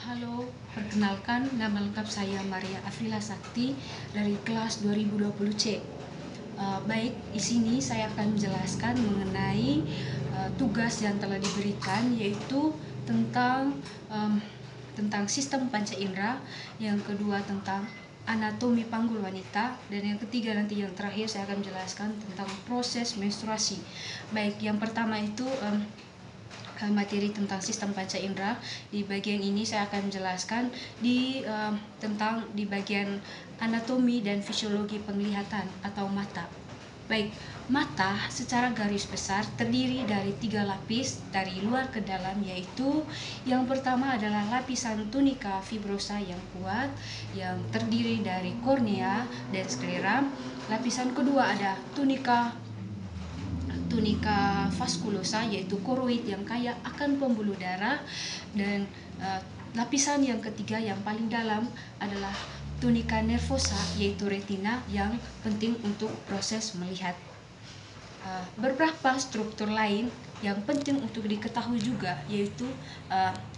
Halo, perkenalkan nama lengkap saya Maria Afrila Sakti dari kelas 2020C. Baik, di sini saya akan menjelaskan mengenai tugas yang telah diberikan, yaitu tentang tentang sistem panca indera, yang kedua tentang anatomi panggul wanita, dan yang ketiga nanti yang terakhir saya akan menjelaskan tentang proses menstruasi. Baik, yang pertama itu materi tentang sistem panca indera. Di bagian ini saya akan menjelaskan tentang di bagian anatomi dan fisiologi penglihatan atau mata. Baik, mata secara garis besar terdiri dari 3 lapis dari luar ke dalam, yaitu yang pertama adalah lapisan tunika fibrosa yang kuat yang terdiri dari kornea dan sklera. Lapisan kedua ada tunika vaskulosa, yaitu koroid yang kaya akan pembuluh darah, dan lapisan yang ketiga yang paling dalam adalah tunika nervosa, yaitu retina yang penting untuk proses melihat. Beberapa struktur lain yang penting untuk diketahui juga, yaitu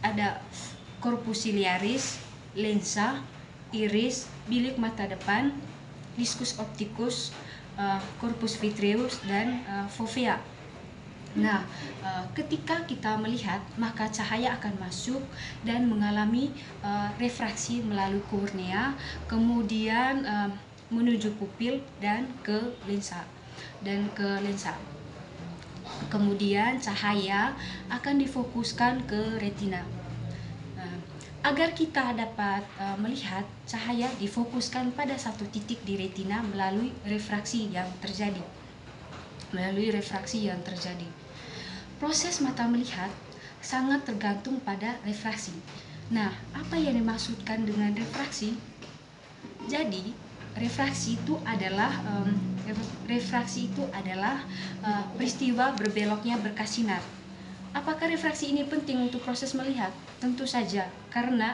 ada corpus ciliaris, lensa, iris, bilik mata depan, discus opticus, corpus vitreus, dan fovea. Nah, ketika kita melihat, maka cahaya akan masuk dan mengalami refraksi melalui kornea, kemudian menuju pupil dan ke lensa. Kemudian cahaya akan difokuskan ke retina. Agar kita dapat melihat, cahaya difokuskan pada satu titik di retina melalui refraksi yang terjadi. Proses mata melihat sangat tergantung pada refraksi. Nah, apa yang dimaksudkan dengan refraksi? Jadi, refraksi itu adalah peristiwa berbeloknya berkas sinar. Apakah refraksi ini penting untuk proses melihat? Tentu saja, karena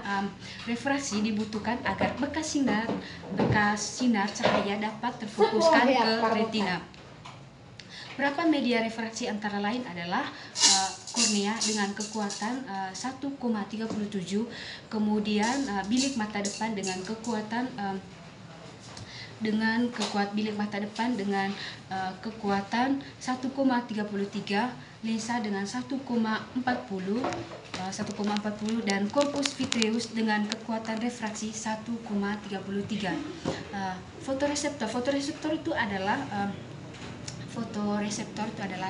refraksi dibutuhkan agar bekas sinar cahaya dapat terfokuskan ke retina. Berapa media refraksi antara lain adalah kornea dengan kekuatan 1,37, kemudian bilik mata depan dengan kekuatan kekuatan 1,33, lensa dengan 1,40, dan corpus vitreus dengan kekuatan refraksi 1,33. Fotoreseptor itu adalah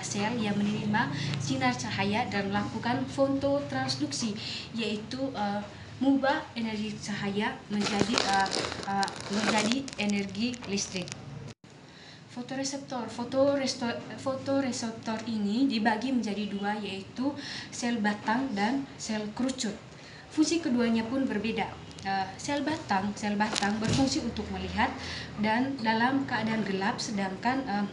sel yang menerima sinar cahaya dan melakukan fototransduksi, yaitu mengubah energi cahaya menjadi energi listrik. Fotoreseptor ini dibagi menjadi dua, yaitu sel batang dan sel kerucut. Fungsi keduanya pun berbeda. Sel batang berfungsi untuk melihat dan dalam keadaan gelap, sedangkan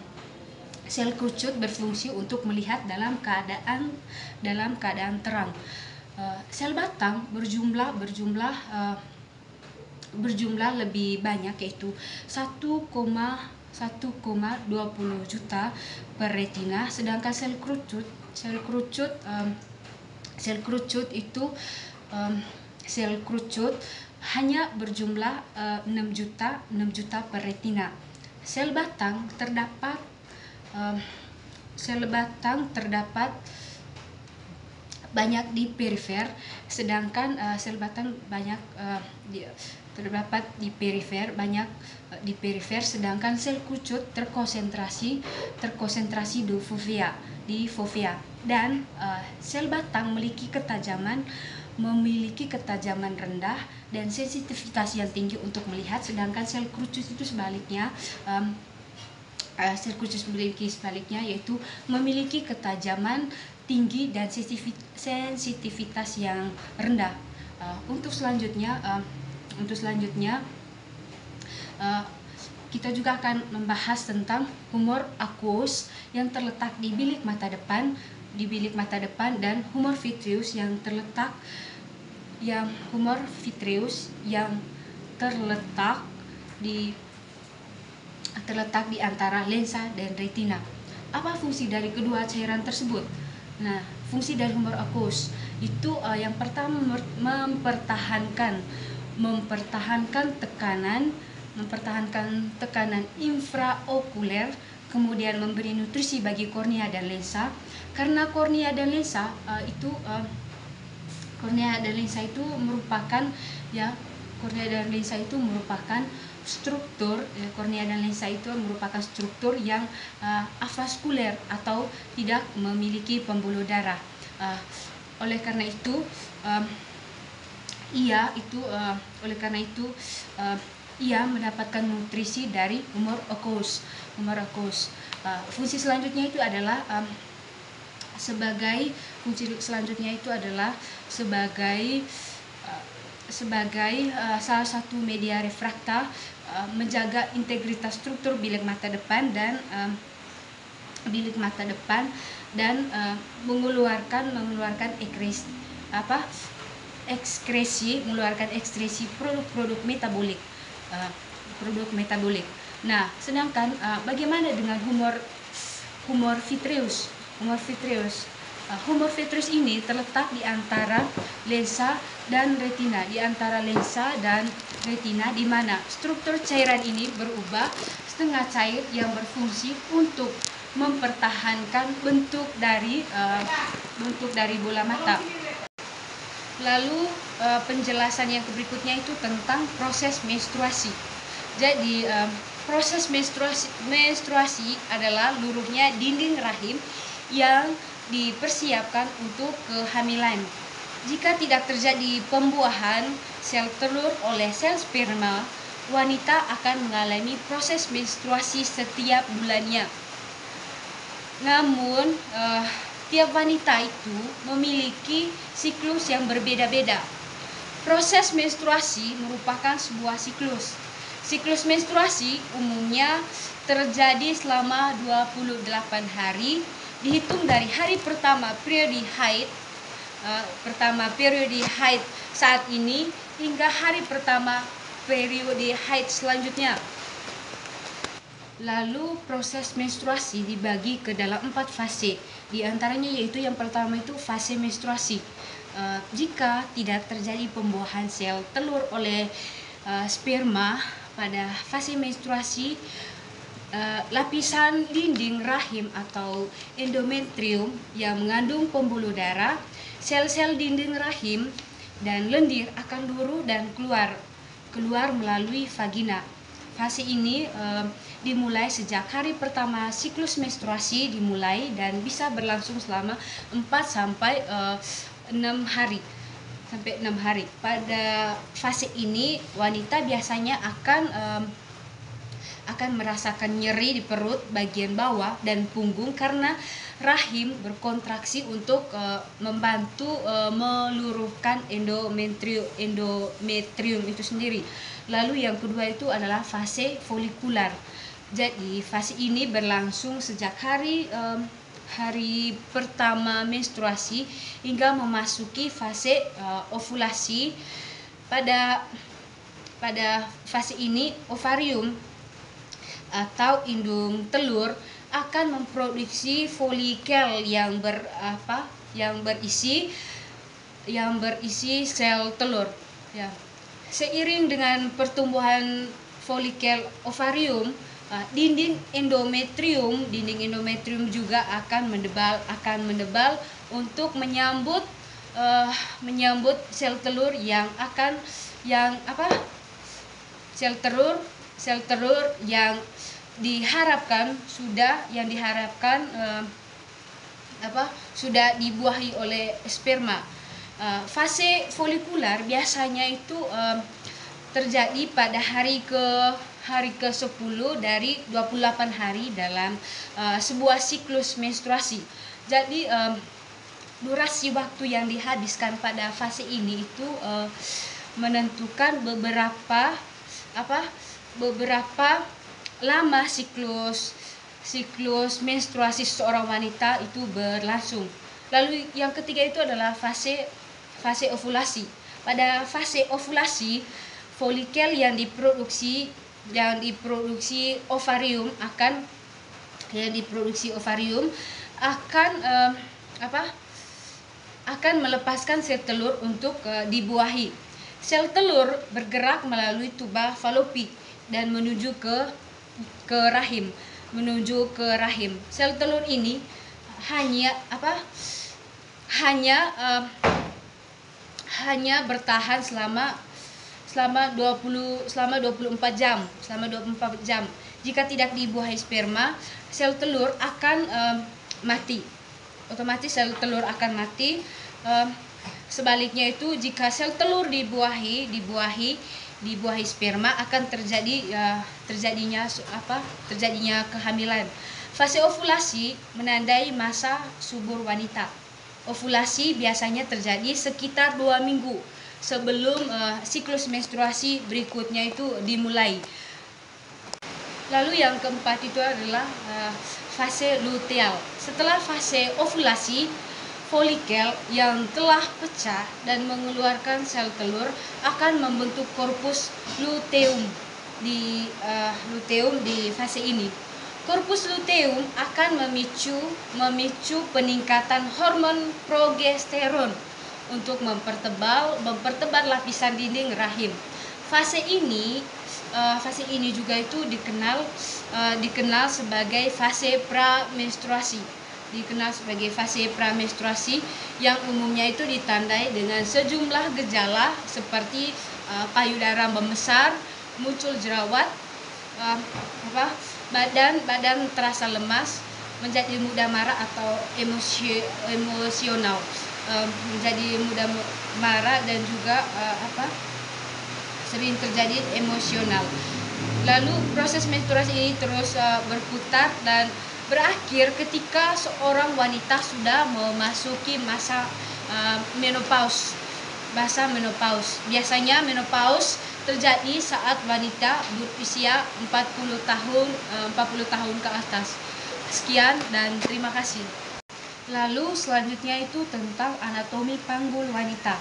sel kerucut berfungsi untuk melihat dalam keadaan terang. Sel batang berjumlah lebih banyak, yaitu 1,20 juta per retina, sedangkan sel kerucut hanya berjumlah 6 juta per retina. Sel batang terdapat banyak di perifer, sedangkan sedangkan sel kerucut terkonsentrasi di fovea. Dan sel batang memiliki ketajaman rendah dan sensitivitas yang tinggi untuk melihat, sedangkan sel kerucut itu sebaliknya, yaitu memiliki ketajaman tinggi dan sensitivitas yang rendah. Untuk selanjutnya kita juga akan membahas tentang humor aqueous yang terletak di bilik mata depan, dan humor vitreus yang terletak di antara lensa dan retina. Apa fungsi dari kedua cairan tersebut? Nah, fungsi dari humor aqueous itu yang pertama mempertahankan tekanan infraokuler, kemudian memberi nutrisi bagi kornea dan lensa. Karena kornea dan lensa itu merupakan struktur kornea dan lensa itu merupakan struktur yang avaskuler atau tidak memiliki pembuluh darah. Oleh karena itu ia mendapatkan nutrisi dari humor aqueous. Fungsi selanjutnya itu adalah sebagai salah satu media refrakta, menjaga integritas struktur bilik mata depan dan mengeluarkan ekskresi produk metabolik. Nah, sedangkan bagaimana dengan humor vitreous? Humor vitreous ini terletak di antara lensa dan retina, di mana struktur cairan ini berubah setengah cair yang berfungsi untuk mempertahankan bentuk dari bola mata. Lalu penjelasan yang berikutnya itu tentang proses menstruasi. Jadi proses menstruasi adalah luruhnya dinding rahim yang dipersiapkan untuk kehamilan. Jika tidak terjadi pembuahan sel telur oleh sel sperma, wanita akan mengalami proses menstruasi setiap bulannya. Namun tiap wanita itu memiliki siklus yang berbeda-beda. Proses menstruasi merupakan sebuah siklus. Siklus menstruasi umumnya terjadi selama 28 hari, dihitung dari hari pertama periode haid saat ini hingga hari pertama periode haid selanjutnya. Lalu proses menstruasi dibagi ke dalam 4 fase. Di antaranya yaitu yang pertama itu fase menstruasi. Jika tidak terjadi pembuahan sel telur oleh sperma pada fase menstruasi, lapisan dinding rahim atau endometrium yang mengandung pembuluh darah, sel-sel dinding rahim dan lendir akan luruh dan keluar melalui vagina. Fase ini dimulai sejak hari pertama siklus menstruasi dimulai dan bisa berlangsung selama 4 sampai 6 hari. Pada fase ini wanita biasanya akan merasakan nyeri di perut bagian bawah dan punggung karena rahim berkontraksi untuk membantu meluruhkan endometrium itu sendiri. Lalu yang kedua itu adalah fase folikular. Jadi fase ini berlangsung sejak hari pertama menstruasi hingga memasuki fase ovulasi. Pada fase ini ovarium atau indung telur akan memproduksi folikel yang berisi sel telur. Ya. Seiring dengan pertumbuhan folikel ovarium, dinding endometrium juga akan mendebal untuk menyambut sel telur yang diharapkan sudah dibuahi oleh sperma. Fase folikular biasanya itu terjadi pada hari ke-10 dari 28 hari dalam sebuah siklus menstruasi. Jadi durasi waktu yang dihabiskan pada fase ini itu menentukan beberapa lama siklus menstruasi seorang wanita itu berlangsung. Lalu yang ketiga itu adalah fase ovulasi. Pada fase ovulasi, folikel yang diproduksi ovarium akan akan melepaskan sel telur untuk dibuahi. Sel telur bergerak melalui tuba falopik dan menuju ke rahim, Sel telur ini hanya bertahan selama 24 jam. Jika tidak dibuahi sperma, sel telur akan mati. Otomatis sel telur akan mati. Sebaliknya itu, jika sel telur dibuahi sperma, akan terjadinya kehamilan. Fase ovulasi menandai masa subur wanita. Ovulasi biasanya terjadi sekitar 2 minggu sebelum siklus menstruasi berikutnya itu dimulai. Lalu yang keempat itu adalah fase luteal. Setelah fase ovulasi, folikel yang telah pecah dan mengeluarkan sel telur akan membentuk korpus luteum di fase ini. Korpus luteum akan memicu peningkatan hormon progesteron untuk mempertebal lapisan dinding rahim. Fase ini juga itu dikenal sebagai fase pramenstruasi. Yang umumnya itu ditandai dengan sejumlah gejala seperti payudara membesar, muncul jerawat, badan terasa lemas, menjadi mudah marah atau emosional, menjadi mudah marah dan juga sering terjadi emosional. Lalu proses menstruasi ini terus berputar dan berakhir ketika seorang wanita sudah memasuki masa menopause. Biasanya menopause terjadi saat wanita berusia 40 tahun ke atas. Sekian dan terima kasih. Lalu selanjutnya itu tentang anatomi panggul wanita.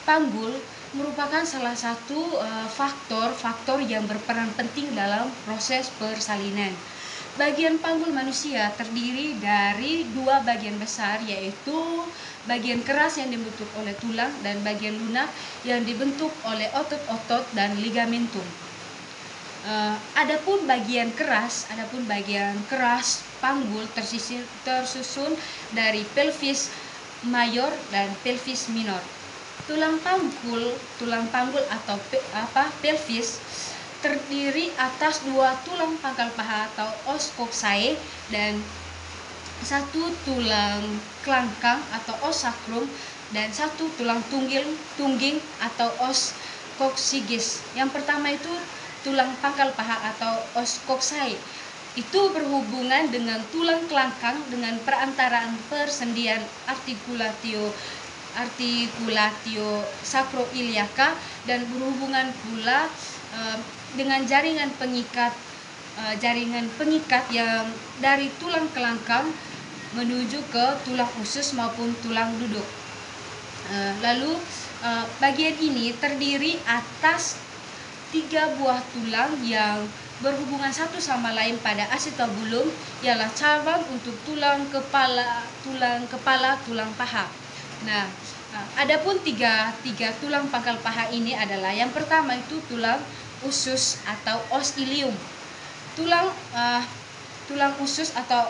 Panggul merupakan salah satu faktor yang berperan penting dalam proses persalinan. Bagian panggul manusia terdiri dari 2 bagian besar, yaitu bagian keras yang dibentuk oleh tulang dan bagian lunak yang dibentuk oleh otot-otot dan ligamentum. Adapun bagian keras panggul tersusun dari pelvis mayor dan pelvis minor. Tulang panggul atau pelvis terdiri atas 2 tulang pangkal paha atau os coxae dan 1 tulang kelangkang atau os sacrum dan 1 tulang tungging atau os coccygeus. Yang pertama itu tulang pangkal paha atau os coxae. Itu berhubungan dengan tulang kelangkang dengan perantaraan persendian articulatio sacroiliaca dan berhubungan pula dengan jaringan pengikat yang dari tulang kelangkang menuju ke tulang usus maupun tulang duduk. Lalu bagian ini terdiri atas 3 buah tulang yang berhubungan satu sama lain pada acetabulum, ialah cabang untuk tulang kepala, tulang paha. Nah, adapun tiga tulang pangkal paha ini adalah yang pertama itu tulang usus atau os ilium. Tulang usus atau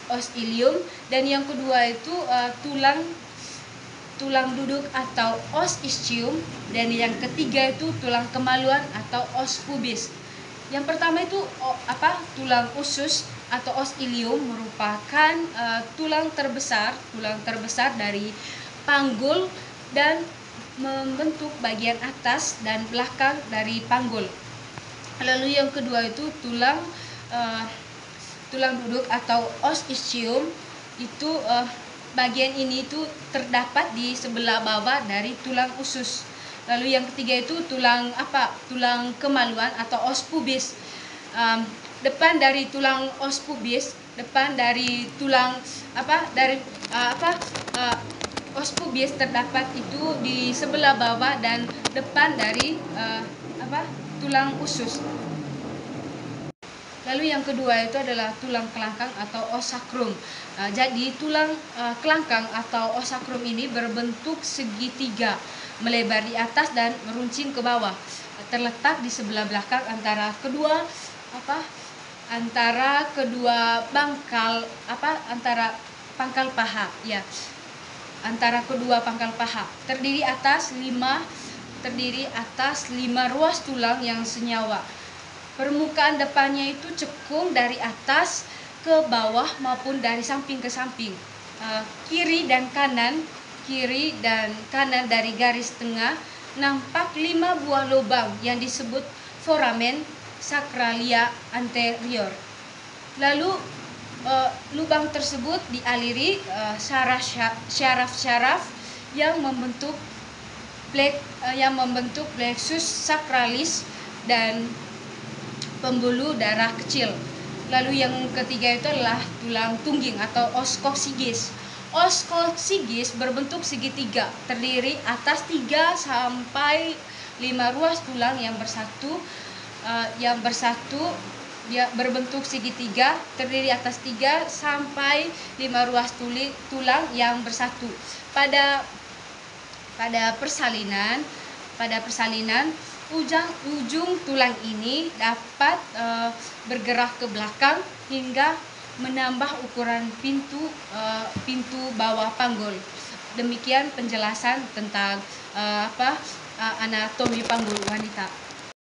os ilium, dan yang kedua itu tulang duduk atau os ischium, dan yang ketiga itu tulang kemaluan atau os pubis. Yang pertama itu tulang usus atau os ilium merupakan tulang terbesar dari panggul dan membentuk bagian atas dan belakang dari panggul. Lalu yang kedua itu tulang duduk atau os ischium, itu bagian ini itu terdapat di sebelah bawah dari tulang usus. Lalu yang ketiga itu tulang kemaluan atau os pubis. Depan dari tulang os pubis, os pubis terdapat itu di sebelah bawah dan depan dari tulang usus. Lalu yang kedua itu adalah tulang kelangkang atau os sacrum. Jadi tulang kelangkang atau os sacrum ini berbentuk segitiga, melebar di atas dan meruncing ke bawah. Terletak di sebelah belakang antara kedua pangkal paha, ya. Antara kedua pangkal paha. Terdiri atas 5 ruas tulang yang senyawa. Permukaan depannya itu cekung dari atas ke bawah maupun dari samping ke samping. Kiri dan kanan dari garis tengah nampak 5 buah lubang yang disebut foramen sacralia anterior. Lalu lubang tersebut dialiri syaraf-syaraf yang membentuk plexus sacralis dan pembuluh darah kecil. Lalu yang ketiga itu adalah tulang tungging atau os coccygeus. Os coccygeus berbentuk segitiga, terdiri atas 3 sampai 5 ruas tulang yang bersatu. Dia berbentuk segitiga, terdiri atas 3 sampai 5 ruas tulang yang bersatu. Pada persalinan, ujung tulang ini dapat bergerak ke belakang hingga menambah ukuran pintu bawah panggul. Demikian penjelasan tentang anatomi panggul wanita.